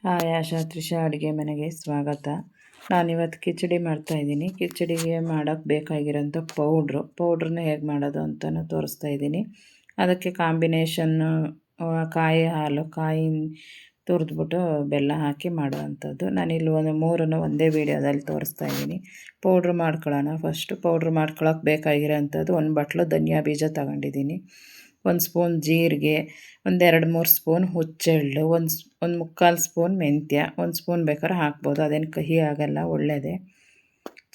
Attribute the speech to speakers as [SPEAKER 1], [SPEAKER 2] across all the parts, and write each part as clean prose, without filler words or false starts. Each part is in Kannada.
[SPEAKER 1] ಹಾಯ್ ಆಶಾ ತ್ರಿಷಾ ಅಡುಗೆ ಮನೆಗೆ ಸ್ವಾಗತ. ನಾನಿವತ್ತು ಕಿಚಡಿ ಮಾಡ್ತಾಯಿದ್ದೀನಿ. ಕಿಚಡಿಗೆ ಮಾಡೋಕ್ಕೆ ಬೇಕಾಗಿರೋಂಥ ಪೌಡ್ರನ್ನ ಹೇಗೆ ಮಾಡೋದು ಅಂತಲೂ ತೋರಿಸ್ತಾ ಇದ್ದೀನಿ. ಅದಕ್ಕೆ ಕಾಂಬಿನೇಷನ್ನು ಕಾಯಿ ಹಾಲು ತುರಿದ್ಬಿಟ್ಟು ಬೆಲ್ಲ ಹಾಕಿ ಮಾಡುವಂಥದ್ದು. ನಾನಿಲ್ಲಿ ಮೂರನ್ನು ಒಂದೇ ವೀಡಿಯೋದಲ್ಲಿ ತೋರಿಸ್ತಾ ಇದ್ದೀನಿ. ಪೌಡ್ರ್ ಮಾಡ್ಕೊಳ್ಳೋಣ. ಫಸ್ಟು ಪೌಡ್ರ್ ಮಾಡ್ಕೊಳ್ಳೋಕೆ ಬೇಕಾಗಿರೋಂಥದ್ದು 1 ಬಟ್ಲು ಧನಿಯಾ ಬೀಜ ತಗೊಂಡಿದ್ದೀನಿ, 1 ಸ್ಪೂನ್ ಜೀರಿಗೆ, 1-2-3 ಸ್ಪೂನ್ ಹುಚ್ಚೆಳ್ಳು, ಒಂದು ಮುಕ್ಕಾಲು ಸ್ಪೂನ್ ಮೆಂತ್ಯ, 1 ಸ್ಪೂನ್ ಬೇಕಾದ್ರೆ ಹಾಕ್ಬೋದು, ಅದೇನು ಕಹಿ ಆಗೋಲ್ಲ, ಒಳ್ಳೆಯದೇ.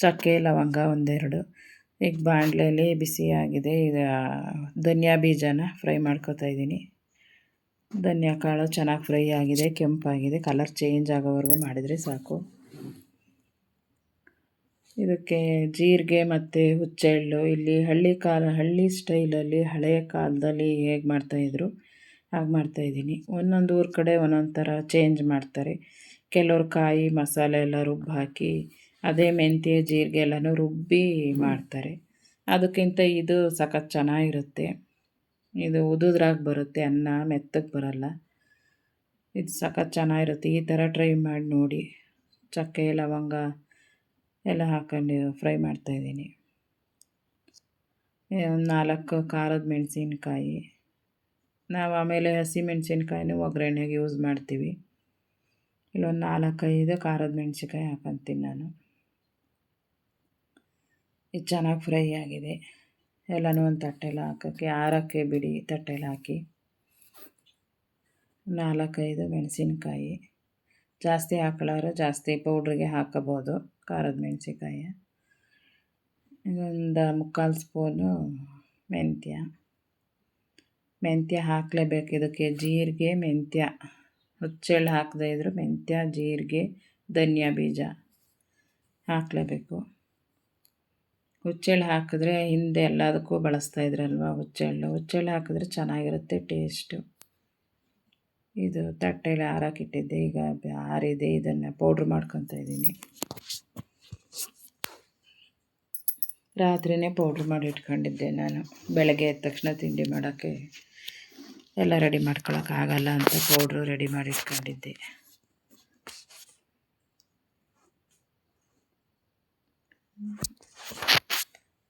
[SPEAKER 1] ಚಕ್ಕೆ ಲವಂಗ 1-2. ಈಗ ಬಾಣಲೆಯಲ್ಲಿ ಬಿಸಿಯಾಗಿದೆ. ಈಗ ಧನಿಯಾ ಬೀಜನ ಫ್ರೈ ಮಾಡ್ಕೊತಾ ಇದ್ದೀನಿ. ಧನಿಯಾ ಕಾಳು ಚೆನ್ನಾಗಿ ಫ್ರೈ ಆಗಿದೆ, ಕೆಂಪಾಗಿದೆ, ಕಲರ್ ಚೇಂಜ್ ಆಗೋವರೆಗೂ ಮಾಡಿದರೆ ಸಾಕು. ಇದಕ್ಕೆ ಜೀರಿಗೆ ಮತ್ತು ಹುಚ್ಚೆಳ್ಳು, ಇಲ್ಲಿ ಹಳ್ಳಿ ಸ್ಟೈಲಲ್ಲಿ ಹಳೆಯ ಕಾಲದಲ್ಲಿ ಹೇಗೆ ಮಾಡ್ತಾಯಿದ್ರು ಹಾಗೆ ಮಾಡ್ತಾಯಿದ್ದೀನಿ. ಒಂದೊಂದು ಊರ ಕಡೆ ಒಂದೊಂದು ಥರ ಚೇಂಜ್ ಮಾಡ್ತಾರೆ. ಕೆಲವ್ರು ಕಾಯಿ ಮಸಾಲೆ ಎಲ್ಲ ರುಬ್ಬಿ ಹಾಕಿ ಅದೇ ಮೆಂತ್ಯ ಜೀರಿಗೆ ಎಲ್ಲನೂ ರುಬ್ಬಿ ಮಾಡ್ತಾರೆ. ಅದಕ್ಕಿಂತ ಇದು ಸಖತ್ ಚೆನ್ನಾಗಿರುತ್ತೆ. ಇದು ಉದುದ್ರಾಗಿ ಬರುತ್ತೆ, ಅನ್ನ ಮೆತ್ತಗೆ ಬರಲ್ಲ. ಇದು ಸಖತ್ ಚೆನ್ನಾಗಿರುತ್ತೆ. ಈ ಥರ ಟ್ರೈ ಮಾಡಿ ನೋಡಿ. ಚಕ್ಕೆ ಲವಂಗ ಎಲ್ಲ ಹಾಕೊಂಡು ಫ್ರೈ ಮಾಡ್ತಾಯಿದ್ದೀನಿ. ಒಂದು 4 ಖಾರದ ಮೆಣಸಿನ್ಕಾಯಿ. ನಾವು ಆಮೇಲೆ ಹಸಿಮೆಣ್ಸಿನ್ಕಾಯಿನೂ ಒಗ್ಗರಣೆಗೆ ಯೂಸ್ ಮಾಡ್ತೀವಿ. ಇಲ್ಲೊಂದು 4-5 ಖಾರದ ಮೆಣಸಿನ್ಕಾಯಿ ಹಾಕೊತೀನಿ ನಾನು. ಇದು ಚೆನ್ನಾಗಿ ಫ್ರೈ ಆಗಿದೆ. ಎಲ್ಲನೂ ಒಂದು ತಟ್ಟೆಲಿ ಹಾಕೋಕ್ಕೆ ಆರೋಕ್ಕೆ ಬಿಡಿ. ತಟ್ಟೆಲಿ ಹಾಕಿ 4-5 ಮೆಣಸಿನ್ಕಾಯಿ. ಜಾಸ್ತಿ ಹಾಕೊಳ್ಳೋರು ಜಾಸ್ತಿ ಪೌಡ್ರಿಗೆ ಹಾಕೋಬೋದು ಖಾರದ ಮೆಣಸಿನ್ಕಾಯಿ. ಇದೊಂದು ಮುಕ್ಕಾಲು ಸ್ಪೂನು ಮೆಂತ್ಯ ಹಾಕಲೇಬೇಕು. ಇದಕ್ಕೆ ಜೀರಿಗೆ, ಮೆಂತ್ಯ, ಹುಚ್ಚೆಳ್ಳು ಹಾಕದೇ ಇದ್ದರೂ ಮೆಂತ್ಯ, ಜೀರಿಗೆ, ಧನಿಯಾ ಬೀಜ ಹಾಕಲೇಬೇಕು. ಹುಚ್ಚೆಳ್ಳು ಹಾಕಿದ್ರೆ ಹಿಂದೆ ಎಲ್ಲದಕ್ಕೂ ಬಳಸ್ತಾಯಿದ್ರಲ್ವ ಹುಚ್ಚೆಳ್ಳು ಹಾಕಿದ್ರೆ ಚೆನ್ನಾಗಿರುತ್ತೆ ಟೇಸ್ಟು. ಇದು ತಟ್ಟೆಲಿ ಆರೋಕ್ಕಿಟ್ಟಿದ್ದೆ, ಈಗ ಆರಿದೆ. ಇದನ್ನು ಪೌಡ್ರ್ ಮಾಡ್ಕೊತಾ ಇದ್ದೀನಿ. ರಾತ್ರಿಯೇ ಪೌಡ್ರ್ ಮಾಡಿ ಇಟ್ಕೊಂಡಿದ್ದೆ ನಾನು. ಬೆಳಗ್ಗೆ ಎದ್ದ ತಕ್ಷಣ ತಿಂಡಿ ಮಾಡೋಕ್ಕೆ ಎಲ್ಲ ರೆಡಿ ಮಾಡ್ಕೊಳಕ್ಕಾಗಲ್ಲ ಅಂತ ಪೌಡ್ರು ರೆಡಿ ಮಾಡಿ ಇಟ್ಕೊಂಡಿದ್ದೆ.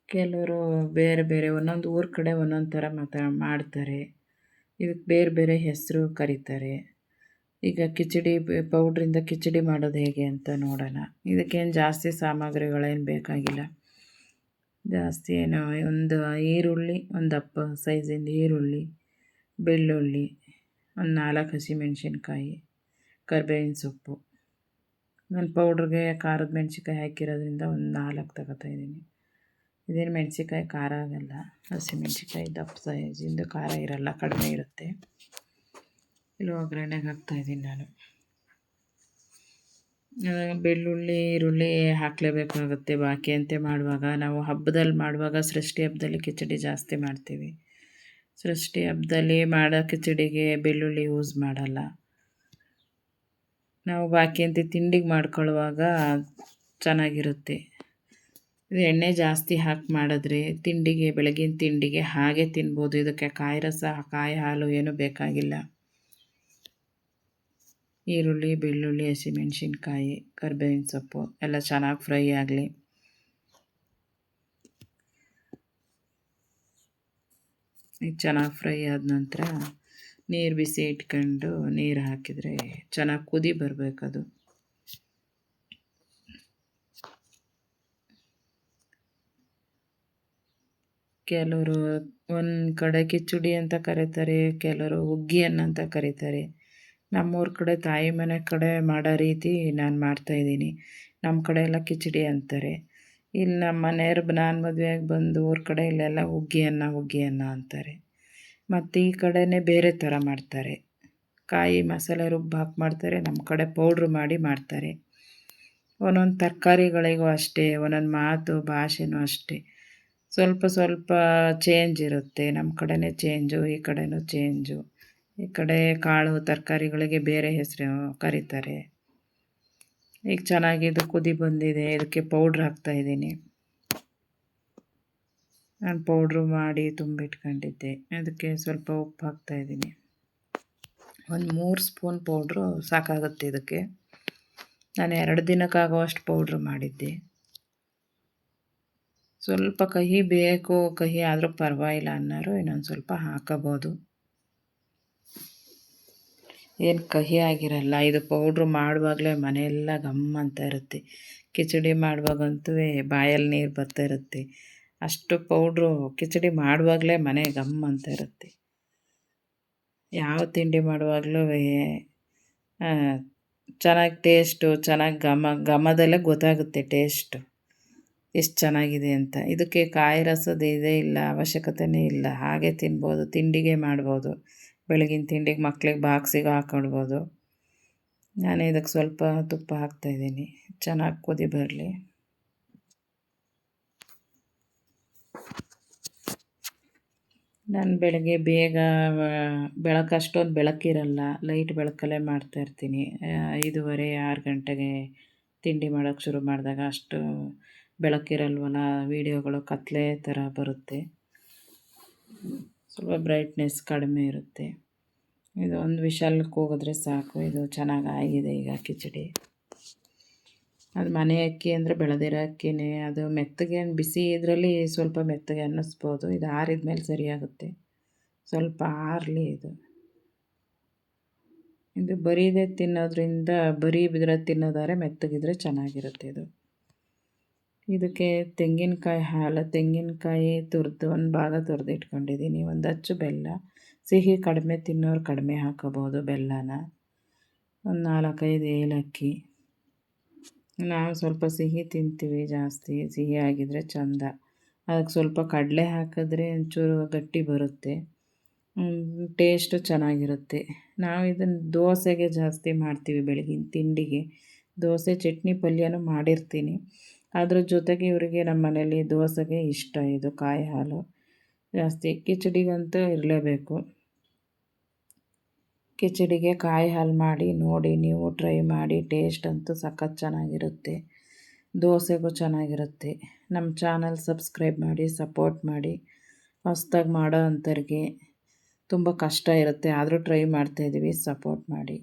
[SPEAKER 1] ಕೆಲವರು ಬೇರೆ ಬೇರೆ ಒಂದೊಂದು ಊರ ಕಡೆ ಒಂದೊಂದು ಥರ ಮಾಡ್ತಾರೆ. ಇದಕ್ಕೆ ಬೇರೆ ಬೇರೆ ಹೆಸರು ಕರೀತಾರೆ. ಈಗ ಕಿಚಡಿ ಪೌಡ್ರಿಂದ ಕಿಚಡಿ ಮಾಡೋದು ಹೇಗೆ ಅಂತ ನೋಡೋಣ. ಇದಕ್ಕೇನು ಜಾಸ್ತಿ ಸಾಮಗ್ರಿಗಳೇನು ಬೇಕಾಗಿಲ್ಲ. ಜಾಸ್ತಿ ಏನು, ಒಂದು ಈರುಳ್ಳಿ, ಒಂದು ದಪ್ಪ ಸೈಜಿಂದ ಈರುಳ್ಳಿ, ಬೆಳ್ಳುಳ್ಳಿ, ಒಂದು 4 ಹಸಿಮೆಣ್ಸಿನ್ಕಾಯಿ, ಕರಿಬೇವಿನ ಸೊಪ್ಪು. ನಾನು ಪೌಡ್ರಿಗೆ ಖಾರದ ಮೆಣ್ಸಿನ್ಕಾಯಿ ಹಾಕಿರೋದ್ರಿಂದ ಒಂದು 4 ತಗೋತಾಯಿದ್ದೀನಿ. ಇದೇನು ಮೆಣ್ಸಿನ್ಕಾಯಿ ಖಾರ ಆಗಲ್ಲ. ಹಸಿಮೆಣ್ಸಿನ್ಕಾಯಿ ದಪ್ಪ ಸೈಜಿಂದು ಖಾರ ಇರಲ್ಲ, ಕಡಿಮೆ ಇರುತ್ತೆ. ಇಲ್ಲಿ ಒಗ್ಗರಣೆಗೆ ಹಾಕ್ತಾಯಿದ್ದೀನಿ ನಾನು. ಬೆಳ್ಳುಳ್ಳಿ ಈರುಳ್ಳಿ ಹಾಕಲೇಬೇಕಾಗುತ್ತೆ. ಬಾಕಿ ಅಂತೆ ಮಾಡುವಾಗ, ನಾವು ಹಬ್ಬದಲ್ಲಿ ಮಾಡುವಾಗ ಸೃಷ್ಟಿ ಹಬ್ಬದಲ್ಲಿ ಕಿಚಡಿ ಜಾಸ್ತಿ ಮಾಡ್ತೀವಿ. ಸೃಷ್ಟಿ ಹಬ್ಬದಲ್ಲಿ ಮಾಡೋ ಕಿಚಡಿಗೆ ಬೆಳ್ಳುಳ್ಳಿ ಯೂಸ್ ಮಾಡಲ್ಲ. ನಾವು ಬಾಕಿ ಅಂತೆ ತಿಂಡಿಗೆ ಮಾಡ್ಕೊಳ್ಳುವಾಗ ಚೆನ್ನಾಗಿರುತ್ತೆ. ಇದು ಎಣ್ಣೆ ಜಾಸ್ತಿ ಹಾಕಿ ಮಾಡಿದ್ರೆ ತಿಂಡಿಗೆ, ಬೆಳಗಿನ ತಿಂಡಿಗೆ ಹಾಗೆ ತಿನ್ಬೋದು. ಇದಕ್ಕೆ ಕಾಯಿ ರಸ, ಕಾಯಿ ಹಾಲು ಏನೂ ಬೇಕಾಗಿಲ್ಲ. ಈರುಳ್ಳಿ, ಬೆಳ್ಳುಳ್ಳಿ, ಹಸಿಮೆಣ್ಸಿನ್ಕಾಯಿ, ಕರಿಬೇವಿನ ಸೊಪ್ಪು ಎಲ್ಲ ಚೆನ್ನಾಗಿ ಫ್ರೈ ಆಗಲಿ. ಈಗ ಚೆನ್ನಾಗಿ ಫ್ರೈ ಆದ ನಂತರ ನೀರು ಬಿಸಿ ಇಟ್ಕೊಂಡು ನೀರು ಹಾಕಿದರೆ ಚೆನ್ನಾಗಿ ಕುದಿ ಬರಬೇಕದು. ಕೆಲವರು ಒಂದು ಕಡೆ ಕಿಚಡಿ ಅಂತ ಕರೀತಾರೆ, ಕೆಲವರು ಹುಗ್ಗಿ ಅನ್ನ ಅಂತ ಕರೀತಾರೆ. ನಮ್ಮೂರ ಕಡೆ ತಾಯಿ ಮನೆ ಕಡೆ ಮಾಡೋ ರೀತಿ ನಾನು ಮಾಡ್ತಾಯಿದ್ದೀನಿ. ನಮ್ಮ ಕಡೆ ಎಲ್ಲ ಕಿಚಡಿ ಅಂತಾರೆ. ಇಲ್ಲಿ ನಮ್ಮ ಮನೆಯವ್ರು ನಾನು ಮದುವೆಯಾಗಿ ಬಂದು ಊರ ಕಡೆ ಇಲ್ಲೆಲ್ಲ ಹುಗ್ಗಿ ಅನ್ನ ಅಂತಾರೆ. ಮತ್ತು ಈ ಕಡೆನೇ ಬೇರೆ ಥರ ಮಾಡ್ತಾರೆ. ಕಾಯಿ ಮಸಾಲೆ ರುಬ್ಬಿ ಹಾಕಿ ಮಾಡ್ತಾರೆ. ನಮ್ಮ ಕಡೆ ಪೌಡ್ರ್ ಮಾಡಿ ಮಾಡ್ತಾರೆ. ಒಂದೊಂದು ತರಕಾರಿಗಳಿಗೂ ಅಷ್ಟೇ, ಒಂದೊಂದು ಮಾತು ಭಾಷೆನೂ ಅಷ್ಟೇ, ಸ್ವಲ್ಪ ಚೇಂಜ್ ಇರುತ್ತೆ. ನಮ್ಮ ಕಡೆನೇ ಚೇಂಜು, ಈ ಕಡೆನೂ ಚೇಂಜು. ಈ ಕಡೆ ಕಾಳು ತರಕಾರಿಗಳಿಗೆ ಬೇರೆ ಹೆಸರು ಕರೀತಾರೆ. ಈಗ ಚೆನ್ನಾಗಿ ಇದು ಕುದಿ ಬಂದಿದೆ. ಇದಕ್ಕೆ ಪೌಡ್ರ್ ಹಾಕ್ತಾಯಿದ್ದೀನಿ. ನಾನು ಪೌಡ್ರು ಮಾಡಿ ತುಂಬಿಟ್ಕೊಂಡಿದ್ದೆ. ಅದಕ್ಕೆ ಸ್ವಲ್ಪ ಉಪ್ಪು ಹಾಕ್ತಾಯಿದ್ದೀನಿ. ಒಂದು 3 ಸ್ಪೂನ್ ಪೌಡ್ರು ಸಾಕಾಗುತ್ತೆ ಇದಕ್ಕೆ. ನಾನು 2 ದಿನಕ್ಕಾಗುವಷ್ಟು ಪೌಡ್ರ್ ಮಾಡಿದ್ದೆ. ಸ್ವಲ್ಪ ಕಹಿ ಬೇಕು, ಕಹಿ ಆದರೂ ಪರವಾಗಿಲ್ಲ ಅನ್ನೋರು ಇನ್ನೊಂದು ಸ್ವಲ್ಪ ಹಾಕಬೋದು. ಏನು ಕಹಿ ಆಗಿರಲ್ಲ. ಇದು ಪೌಡ್ರು ಮಾಡುವಾಗಲೇ ಮನೆಯೆಲ್ಲ ಘಮ್ ಅಂತ ಇರುತ್ತೆ. ಕಿಚಡಿ ಮಾಡುವಾಗಂತೂ ಬಾಯಲ್ಲಿ ನೀರು ಬರ್ತಾ ಇರುತ್ತೆ. ಅಷ್ಟು ಪೌಡ್ರು ಕಿಚಡಿ ಮಾಡುವಾಗಲೇ ಮನೆ ಘಮ್ ಅಂತ ಇರುತ್ತೆ. ಯಾವ ತಿಂಡಿ ಮಾಡುವಾಗಲೂ ಚೆನ್ನಾಗಿ ಟೇಸ್ಟು, ಚೆನ್ನಾಗಿ ಘಮದಲ್ಲೇ ಗೊತ್ತಾಗುತ್ತೆ ಟೇಸ್ಟು ಎಷ್ಟು ಚೆನ್ನಾಗಿದೆ ಅಂತ. ಇದಕ್ಕೆ ಕಾಯಿ ರಸದ ಇದೇ ಇಲ್ಲ, ಅವಶ್ಯಕತೆಯೇ ಇಲ್ಲ. ಹಾಗೆ ತಿನ್ಬೋದು, ತಿಂಡಿಗೆ ಮಾಡ್ಬೋದು. ಬೆಳಗಿನ ತಿಂಡಿಗೆ ಮಕ್ಳಿಗೆ ಬಾಕ್ಸಿಗೆ ಹಾಕ್ಕೊಡ್ಬೋದು. ನಾನು ಇದಕ್ಕೆ ಸ್ವಲ್ಪ ತುಪ್ಪ ಹಾಕ್ತಾಯಿದ್ದೀನಿ, ಚೆನ್ನಾಗಿ ಕುದಿ ಬರಲಿ. ನಾನು ಬೆಳಗ್ಗೆ ಬೇಗ ಅಷ್ಟೊಂದು ಬೆಳಕಿರಲ್ಲ, ಲೈಟ್ ಬೆಳಕಲ್ಲೇ ಮಾಡ್ತಾಯಿರ್ತೀನಿ. 5:30 6 ಗಂಟೆಗೆ ತಿಂಡಿ ಮಾಡೋಕ್ಕೆ ಶುರು ಮಾಡಿದಾಗ ಅಷ್ಟು ಬೆಳಕಿರಲ್ವಲ್ಲ, ವೀಡಿಯೋಗಳು ಕತ್ಲೆ ಥರ ಬರುತ್ತೆ, ಸ್ವಲ್ಪ ಬ್ರೈಟ್ನೆಸ್ ಕಡಿಮೆ ಇರುತ್ತೆ. ಇದು ಒಂದು ವಿಷಲ್ಗೆ ಹೋಗಿದ್ರೆ ಸಾಕು. ಇದು ಚೆನ್ನಾಗಿ ಆಗಿದೆ ಈಗ ಕಿಚಡಿ. ಅದು ಮನೆ ಅಕ್ಕಿ ಅಂದರೆ ಬೆಳೆದಿರೋ ಅಕ್ಕಿನೇ. ಅದು ಮೆತ್ತಗೆ ಬಿಸಿ ಇದರಲ್ಲಿ ಸ್ವಲ್ಪ ಮೆತ್ತಗೆ ಅನ್ನಿಸ್ಬೋದು. ಇದು ಆರಿದ ಮೇಲೆ ಸರಿಯಾಗುತ್ತೆ. ಸ್ವಲ್ಪ ಆರಲಿ ಇದು. ಇದು ಬರೀದೇ ತಿನ್ನೋದ್ರಿಂದ, ಬರೀ ಬಿದ್ರೆ ತಿನ್ನೋದಾದ್ರೆ ಮೆತ್ತಗಿದ್ರೆ ಚೆನ್ನಾಗಿರುತ್ತೆ ಇದು. ಇದಕ್ಕೆ ತೆಂಗಿನಕಾಯಿ ಹಾಲು, ತೆಂಗಿನಕಾಯಿ ತುರಿದು ಒಂದು ಭಾಗ ತುರಿದು ಇಟ್ಕೊಂಡಿದ್ದೀನಿ. ಒಂದು ಅಚ್ಚು ಬೆಲ್ಲ. ಸಿಹಿ ಕಡಿಮೆ ತಿನ್ನೋರು ಕಡಿಮೆ ಹಾಕೋಬೋದು ಬೆಲ್ಲನ. ಒಂದು 4-5 ಏಲಕ್ಕಿ. ನಾವು ಸ್ವಲ್ಪ ಸಿಹಿ ತಿಂತೀವಿ ಜಾಸ್ತಿ, ಸಿಹಿ ಆಗಿದ್ದರೆ ಚೆಂದ. ಅದಕ್ಕೆ ಸ್ವಲ್ಪ ಕಡಲೆ ಹಾಕಿದ್ರೆ ಒಂಚೂರು ಗಟ್ಟಿ ಬರುತ್ತೆ, ಟೇಸ್ಟು ಚೆನ್ನಾಗಿರುತ್ತೆ. ನಾವು ಇದನ್ನು ದೋಸೆಗೆ ಜಾಸ್ತಿ ಮಾಡ್ತೀವಿ, ಬೆಳಗಿನ ತಿಂಡಿಗೆ. ದೋಸೆ ಚಟ್ನಿ ಪಲ್ಯನೂ ಮಾಡಿರ್ತೀನಿ. ಅದ್ರ ಜೊತೆಗೆ ಇವರಿಗೆ ನಮ್ಮ ಮನೇಲಿ ದೋಸೆಗೆ ಇಷ್ಟ ಇದು ಕಾಯಿ ಹಾಲು ಜಾಸ್ತಿ. ಕಿಚಡಿಗಂತೂ ಇರಲೇಬೇಕು. ಕಿಚಡಿಗೆ ಕಾಯಿ ಹಾಲು ಮಾಡಿ ನೋಡಿ, ನೀವು ಟ್ರೈ ಮಾಡಿ. ಟೇಸ್ಟ್ ಅಂತೂ ಸಖತ್ ಚೆನ್ನಾಗಿರುತ್ತೆ, ದೋಸೆಗೂ ಚೆನ್ನಾಗಿರುತ್ತೆ. ನಮ್ಮ ಚಾನಲ್ ಸಬ್ಸ್ಕ್ರೈಬ್ ಮಾಡಿ, ಸಪೋರ್ಟ್ ಮಾಡಿ. ಹೊಸ್ದಾಗಿ ಮಾಡೋ ಅಂಥವ್ರಿಗೆ ತುಂಬ ಕಷ್ಟ ಇರುತ್ತೆ, ಆದರೂ ಟ್ರೈ ಮಾಡ್ತಾಯಿದ್ದೀವಿ, ಸಪೋರ್ಟ್ ಮಾಡಿ.